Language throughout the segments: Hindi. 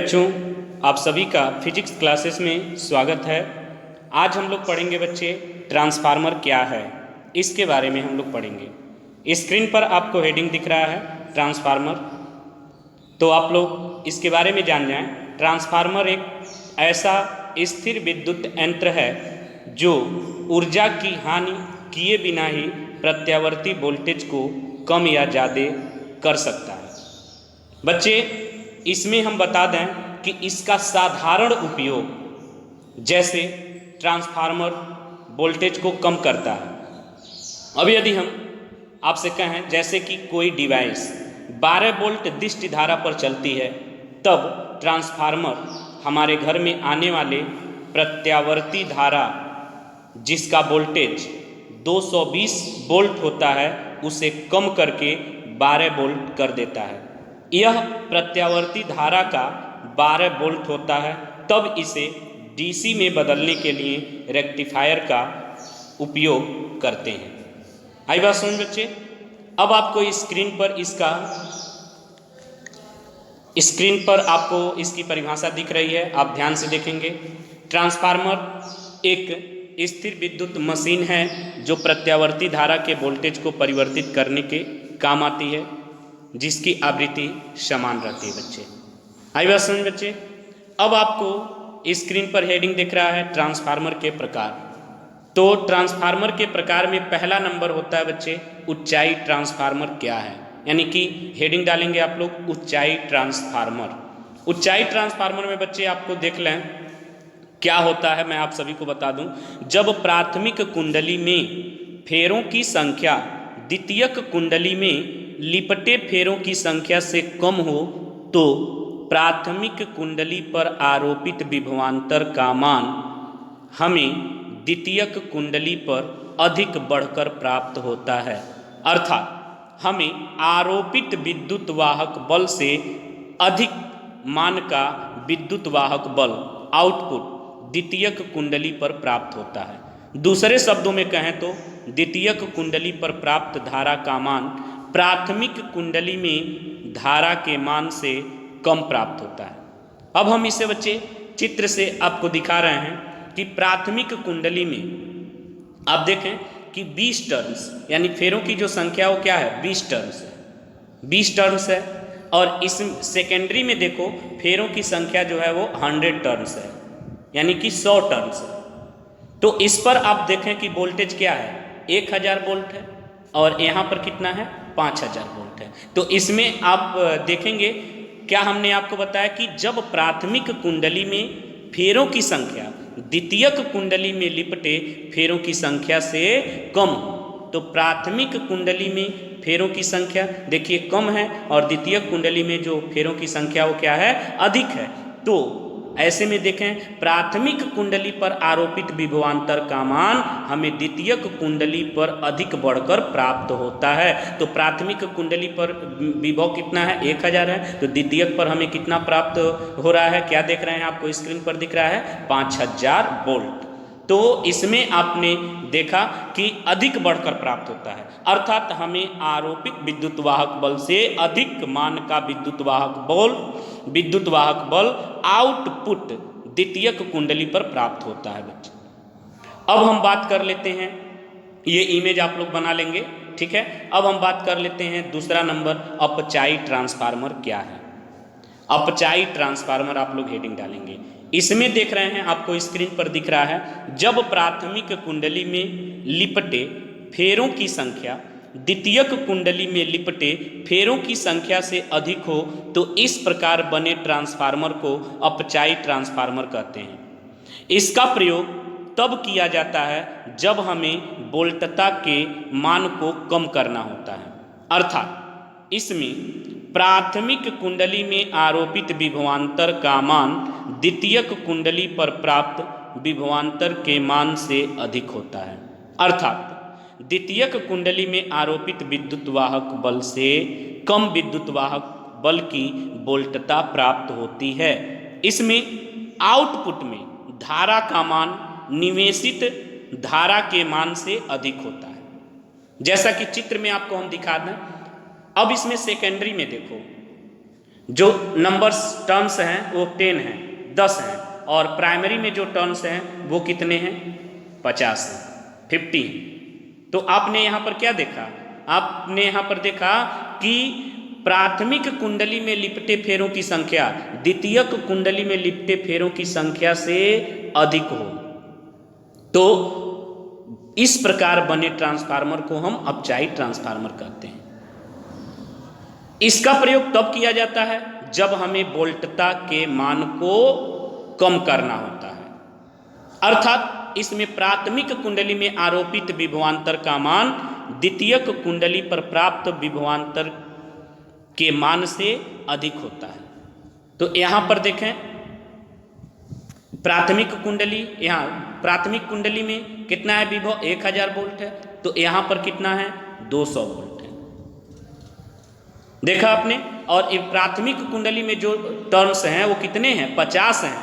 बच्चों, आप सभी का फिजिक्स क्लासेस में स्वागत है। आज हम लोग पढ़ेंगे बच्चे ट्रांसफार्मर क्या है, इसके बारे में हम लोग पढ़ेंगे। स्क्रीन पर आपको हेडिंग दिख रहा है ट्रांसफार्मर, तो आप लोग इसके बारे में जान जाएं। ट्रांसफार्मर एक ऐसा स्थिर विद्युत यंत्र है जो ऊर्जा की हानि किए बिना ही प्रत्यावर्ती वोल्टेज को कम या ज़्यादा कर सकता है। बच्चे, इसमें हम बता दें कि इसका साधारण उपयोग जैसे ट्रांसफार्मर वोल्टेज को कम करता है। अब यदि हम आपसे कहें जैसे कि कोई डिवाइस 12 वोल्ट दिष्ट धारा पर चलती है, तब ट्रांसफार्मर हमारे घर में आने वाले प्रत्यावर्ती धारा जिसका वोल्टेज 220 वोल्ट होता है उसे कम करके 12 वोल्ट कर देता है। यह प्रत्यावर्ती धारा का 12 वोल्ट होता है, तब इसे डीसी में बदलने के लिए रेक्टिफायर का उपयोग करते हैं। आई बात समझ बच्चे। अब आपको स्क्रीन पर आपको इसकी परिभाषा दिख रही है, आप ध्यान से देखेंगे। ट्रांसफार्मर एक स्थिर विद्युत मशीन है जो प्रत्यावर्ती धारा के वोल्टेज को परिवर्तित करने के काम आती है, जिसकी आवृत्ति समान रहती है। बच्चे आई बात समझ बच्चे। अब आपको स्क्रीन पर हेडिंग दिख रहा है ट्रांसफार्मर के प्रकार। तो ट्रांसफार्मर के प्रकार में पहला नंबर होता है बच्चे ऊंचाई ट्रांसफार्मर क्या है, यानी कि हेडिंग डालेंगे आप लोग ऊंचाई ट्रांसफार्मर। ऊंचाई ट्रांसफार्मर में बच्चे आपको देख लें क्या होता है, मैं आप सभी को बता दूं। जब प्राथमिक कुंडली में फेरों की संख्या द्वितीयक कुंडली में लिपटे फेरों की संख्या से कम हो तो प्राथमिक कुंडली पर आरोपित विभवांतर का मान हमें द्वितीयक कुंडली पर अधिक बढ़कर प्राप्त होता है। अर्थात हमें आरोपित विद्युत वाहक बल से अधिक मान का विद्युत वाहक बल आउटपुट द्वितीयक कुंडली पर प्राप्त होता है। दूसरे शब्दों में कहें तो द्वितीयक कुंडली पर प्राप्त धारा का मान प्राथमिक कुंडली में धारा के मान से कम प्राप्त होता है। अब हम इसे बच्चे चित्र से आपको दिखा रहे हैं कि प्राथमिक कुंडली में आप देखें कि 20 टर्न्स यानी फेरों की जो संख्या वो क्या है 20 टर्न्स है, 20 टर्न्स है। और इस सेकेंडरी में देखो फेरों की संख्या जो है वो 100 टर्न्स है, यानी कि 100 टर्न्स है। तो इस पर आप देखें कि वोल्टेज क्या है 1000 वोल्ट है और यहाँ पर कितना है 5000 वोल्ट है। तो इसमें आप देखेंगे क्या हमने आपको बताया कि जब प्राथमिक कुंडली में फेरों की संख्या द्वितीयक कुंडली में लिपटे फेरों की संख्या से कम हो, तो प्राथमिक कुंडली में फेरों की संख्या देखिए कम है और द्वितीयक कुंडली में जो फेरों की संख्या वो क्या है अधिक है। तो ऐसे में देखें प्राथमिक कुंडली पर आरोपित विभवांतर का मान हमें द्वितीयक कुंडली पर अधिक बढ़कर प्राप्त होता है। तो प्राथमिक कुंडली पर विभव कितना है 1000 है, तो द्वितीयक पर हमें कितना प्राप्त हो रहा है, क्या देख रहे हैं आपको स्क्रीन पर दिख रहा है 5000 वोल्ट। तो इसमें आपने देखा कि अधिक बढ़कर प्राप्त होता है, अर्थात हमें आरोपित विद्युत वाहक बल से अधिक मान का विद्युत वाहक बल आउटपुट द्वितीयक कुंडली पर प्राप्त होता है बच्चे। अब हम बात कर लेते हैं, ये इमेज आप लोग बना लेंगे, ठीक है। अब हम बात कर लेते हैं दूसरा नंबर अपचायी ट्रांसफार्मर क्या है। अपचायी ट्रांसफार्मर आप लोग हेडिंग डालेंगे। इसमें देख रहे हैं आपको स्क्रीन पर दिख रहा है जब प्राथमिक कुंडली में लिपटे फेरों की संख्या द्वितीयक कुंडली में लिपटे फेरों की संख्या से अधिक हो तो इस प्रकार बने ट्रांसफार्मर को अपचायी ट्रांसफार्मर कहते हैं। इसका प्रयोग तब किया जाता है जब हमें वोल्टता के मान को कम करना होता है, अर्थात इसमें प्राथमिक कुंडली में आरोपित विभवांतर का मान द्वितीयक कुंडली पर प्राप्त विभवांतर के मान से अधिक होता है। अर्थात द्वितीयक कुंडली में आरोपित विद्युत वाहक बल से कम विद्युत वाहक बल की वोल्टता प्राप्त होती है। इसमें आउटपुट में धारा का मान निवेशित धारा के मान से अधिक होता है, जैसा कि चित्र में आपको हम दिखा दें। अब इसमें सेकेंडरी में देखो जो नंबर्स टर्न्स हैं वो 10 हैं, 10 हैं, और प्राइमरी में जो टर्न्स हैं वो कितने हैं? 50 हैं, 50। तो आपने यहाँ पर क्या देखा? आपने यहाँ पर देखा कि प्राथमिक कुंडली में लिपटे फेरों की संख्या द्वितीयक कुंडली में लिपटे फेरों की संख्या से अधिक हो तो इस प्रकार बने ट्रांसफार्मर को हम अपचाई ट्रांसफार्मर कहते हैं। इसका प्रयोग तब किया जाता है जब हमें वोल्टता के मान को कम करना होता है, अर्थात इसमें प्राथमिक कुंडली में आरोपित विभवांतर का मान द्वितीयक कुंडली पर प्राप्त विभवांतर के मान से अधिक होता है। तो यहाँ पर देखें, प्राथमिक कुंडली, यहाँ प्राथमिक कुंडली में कितना है विभव? 1000 वोल्ट है, तो यहाँ पर कितना है? 200 वोल्ट है। देखा आपने? और प्राथमिक कुंडली में जो टर्न्स हैं वो कितने हैं? 50 हैं,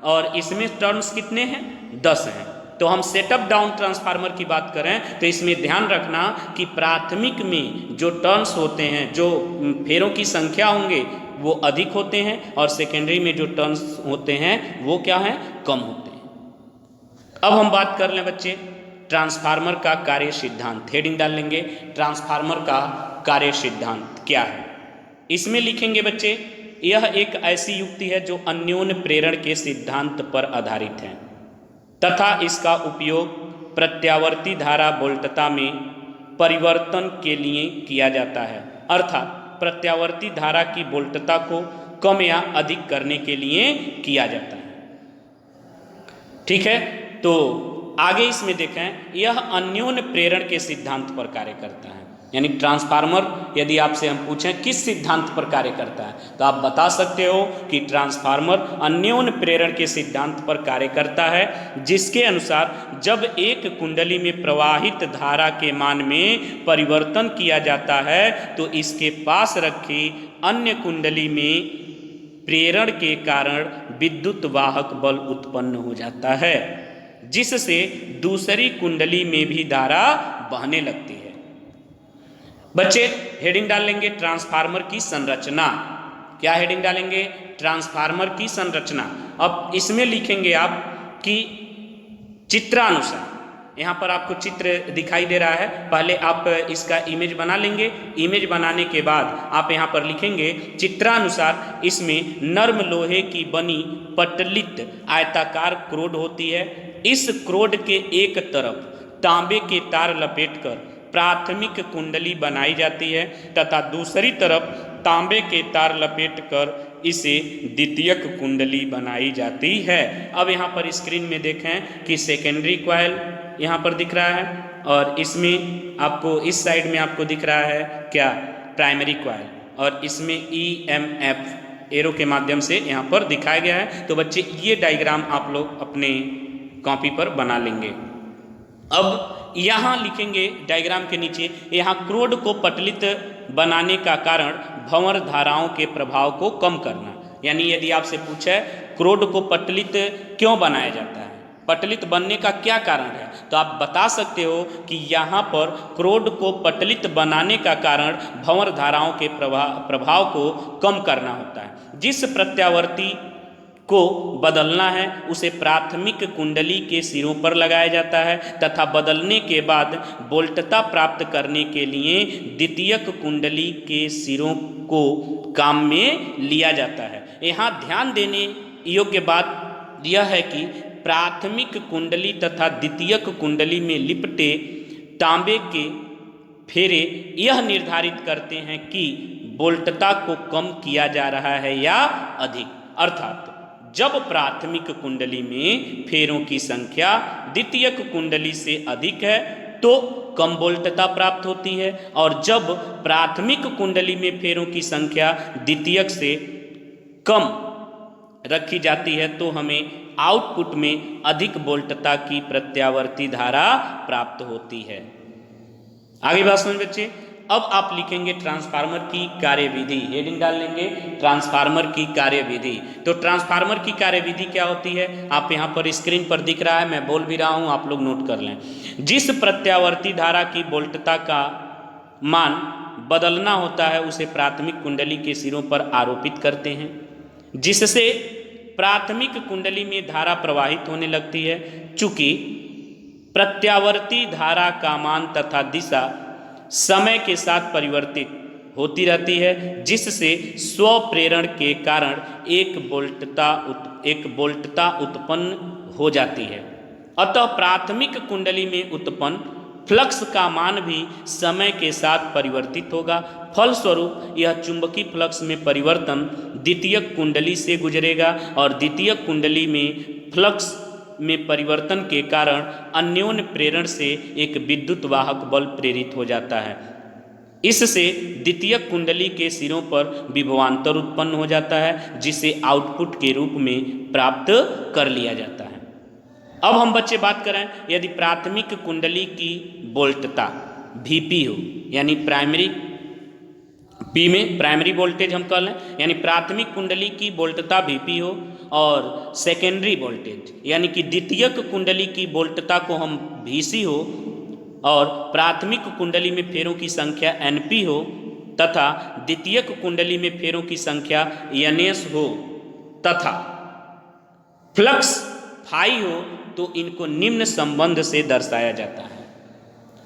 और इसमें टर्न्स कितने हैं? 10 हैं। तो हम सेटअप डाउन ट्रांसफार्मर की बात करें तो इसमें ध्यान रखना कि प्राथमिक में जो टर्न्स होते हैं, जो फेरों की संख्या होंगे वो अधिक होते हैं, और सेकेंडरी में जो टर्न्स होते हैं वो क्या है? कम होते हैं। अब हम बात कर लें बच्चे ट्रांसफार्मर का कार्य सिद्धांत। हेडिंग डाल लेंगे, ट्रांसफार्मर का कार्य सिद्धांत क्या है। इसमें लिखेंगे बच्चे, यह एक ऐसी युक्ति है जो अन्योन्य प्रेरण के सिद्धांत पर आधारित है तथा इसका उपयोग प्रत्यावर्ती धारा वोल्टता में परिवर्तन के लिए किया जाता है, अर्थात प्रत्यावर्ती धारा की वोल्टता को कम या अधिक करने के लिए किया जाता है। ठीक है, तो आगे इसमें देखें, यह अन्योन्य प्रेरण के सिद्धांत पर कार्य करता है। यानी ट्रांसफार्मर यदि आपसे हम पूछें किस सिद्धांत पर कार्य करता है तो आप बता सकते हो कि ट्रांसफार्मर अन्योन्य प्रेरण के सिद्धांत पर कार्य करता है, जिसके अनुसार जब एक कुंडली में प्रवाहित धारा के मान में परिवर्तन किया जाता है तो इसके पास रखी अन्य कुंडली में प्रेरण के कारण विद्युत वाहक बल उत्पन्न हो जाता है, जिससे दूसरी कुंडली में भी धारा बहने लगती है। बच्चे हेडिंग डाल लेंगे ट्रांसफार्मर की संरचना। क्या हेडिंग डालेंगे? ट्रांसफार्मर की संरचना। अब इसमें लिखेंगे आप कि चित्रानुसार, यहाँ पर आपको चित्र दिखाई दे रहा है, पहले आप इसका इमेज बना लेंगे। इमेज बनाने के बाद आप यहाँ पर लिखेंगे चित्रानुसार इसमें नर्म लोहे की बनी पटलित आयताकार क्रोड होती है। इस क्रोड के एक तरफ तांबे के तार लपेटकर प्राथमिक कुंडली बनाई जाती है तथा दूसरी तरफ तांबे के तार लपेटकर इसे द्वितीयक कुंडली बनाई जाती है। अब यहाँ पर स्क्रीन में देखें कि सेकेंडरी कॉइल यहाँ पर दिख रहा है, और इसमें आपको इस साइड में आपको दिख रहा है क्या? प्राइमरी कॉइल, और इसमें EMF एरो के माध्यम से यहाँ पर दिखाया गया है। तो बच्चे ये डायग्राम आप लोग अपने कॉपी पर बना लेंगे। अब यहाँ लिखेंगे डायग्राम के नीचे, यहाँ क्रोड को पटलित बनाने का कारण भंवर धाराओं के प्रभाव को कम करना। यानी यदि आपसे पूछे क्रोड को पटलित क्यों बनाया जाता है, पटलित बनने का क्या कारण है, तो आप बता सकते हो कि यहाँ पर क्रोड को पटलित बनाने का कारण भंवर धाराओं के प्रभाव को कम करना होता है। जिस प्रत्यावर्ती को बदलना है उसे प्राथमिक कुंडली के सिरों पर लगाया जाता है तथा बदलने के बाद वोल्टता प्राप्त करने के लिए द्वितीयक कुंडली के सिरों को काम में लिया जाता है। यहाँ ध्यान देने योग्य बात यह है कि प्राथमिक कुंडली तथा द्वितीयक कुंडली में लिपटे तांबे के फेरे यह निर्धारित करते हैं कि वोल्टता को कम किया जा रहा है या अधिक, अर्थात जब प्राथमिक कुंडली में फेरों की संख्या द्वितीयक कुंडली से अधिक है तो कम वोल्टता प्राप्त होती है, और जब प्राथमिक कुंडली में फेरों की संख्या द्वितीयक से कम रखी जाती है तो हमें आउटपुट में अधिक वोल्टता की प्रत्यावर्ती धारा प्राप्त होती है। आगे बात समझ बच्चे। अब आप लिखेंगे ट्रांसफार्मर की कार्यविधि। हेडिंग डाल लेंगे ट्रांसफार्मर की कार्यविधि। तो ट्रांसफार्मर की कार्यविधि क्या होती है, आप यहाँ पर स्क्रीन पर दिख रहा है, मैं बोल भी रहा हूँ, आप लोग नोट कर लें। जिस प्रत्यावर्ती धारा की वोल्टता का मान बदलना होता है उसे प्राथमिक कुंडली के सिरों पर आरोपित करते हैं, जिससे प्राथमिक कुंडली में धारा प्रवाहित होने लगती है। चूंकि प्रत्यावर्ती धारा का मान तथा दिशा समय के साथ परिवर्तित होती रहती है, जिससे स्वप्रेरण के कारण एक वोल्टता उत्पन्न हो जाती है। अतः प्राथमिक कुंडली में उत्पन्न फ्लक्स का मान भी समय के साथ परिवर्तित होगा। फलस्वरूप यह चुंबकीय फ्लक्स में परिवर्तन द्वितीयक कुंडली से गुजरेगा और द्वितीयक कुंडली में फ्लक्स में परिवर्तन के कारण अन्योन्य प्रेरण से एक विद्युत वाहक बल प्रेरित हो जाता है। इससे द्वितीयक कुंडली के सिरों पर विभवांतर उत्पन्न हो जाता है, जिसे आउटपुट के रूप में प्राप्त कर लिया जाता है। अब हम बच्चे बात करें, यदि प्राथमिक कुंडली की वोल्टता Vp हो, यानी प्राइमरी P में प्राइमरी वोल्टेज हम कह लें, यानी प्राथमिक कुंडली की वोल्टता Vp हो और सेकेंडरी वोल्टेज यानी कि द्वितीयक कुंडली की वोल्टता को हम Vc हो और प्राथमिक कुंडली में फेरों की संख्या Np हो तथा द्वितीयक कुंडली में फेरों की संख्या Ns हो तथा फ्लक्स फाई हो, तो इनको निम्न संबंध से दर्शाया जाता है।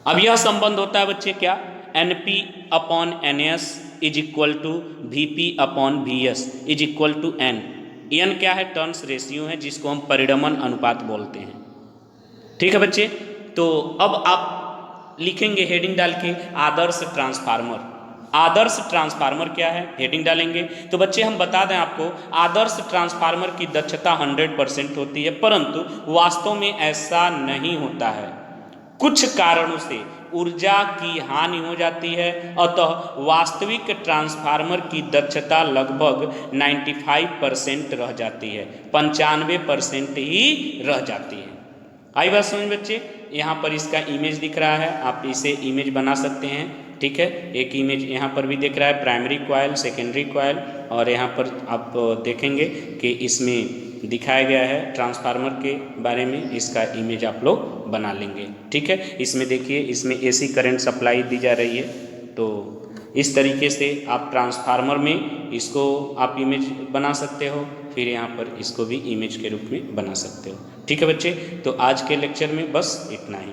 अब यह संबंध होता है बच्चे क्या, Np/Ns is equal to Vp/Vs is equal to N। N क्या है, टर्न्स रेशियो है, जिसको हम परिणमन अनुपात बोलते हैं। ठीक है बच्चे, तो अब आप लिखेंगे हेडिंग डाल के आदर्श ट्रांसफार्मर। आदर्श ट्रांसफार्मर क्या है, हेडिंग डालेंगे। तो बच्चे हम बता दें आपको, आदर्श ट्रांसफार्मर की दक्षता 100% होती है, परंतु वास्तव में ऐसा नहीं होता है। कुछ कारणों से ऊर्जा की हानि हो जाती है, अतः वास्तविक ट्रांसफार्मर की दक्षता लगभग 95% रह जाती है, 95% ही रह जाती है। आई बात समझ बच्चे। यहाँ पर इसका इमेज दिख रहा है, आप इसे इमेज बना सकते हैं। ठीक है, एक इमेज यहाँ पर भी दिख रहा है, प्राइमरी कॉइल, सेकेंडरी कॉइल, और यहाँ पर आप देखेंगे कि इसमें दिखाया गया है ट्रांसफार्मर के बारे में, इसका इमेज आप लोग बना लेंगे। ठीक है, इसमें देखिए, इसमें AC करंट सप्लाई दी जा रही है, तो इस तरीके से आप ट्रांसफार्मर में इसको आप इमेज बना सकते हो, फिर यहाँ पर इसको भी इमेज के रूप में बना सकते हो। ठीक है बच्चे, तो आज के लेक्चर में बस इतना ही।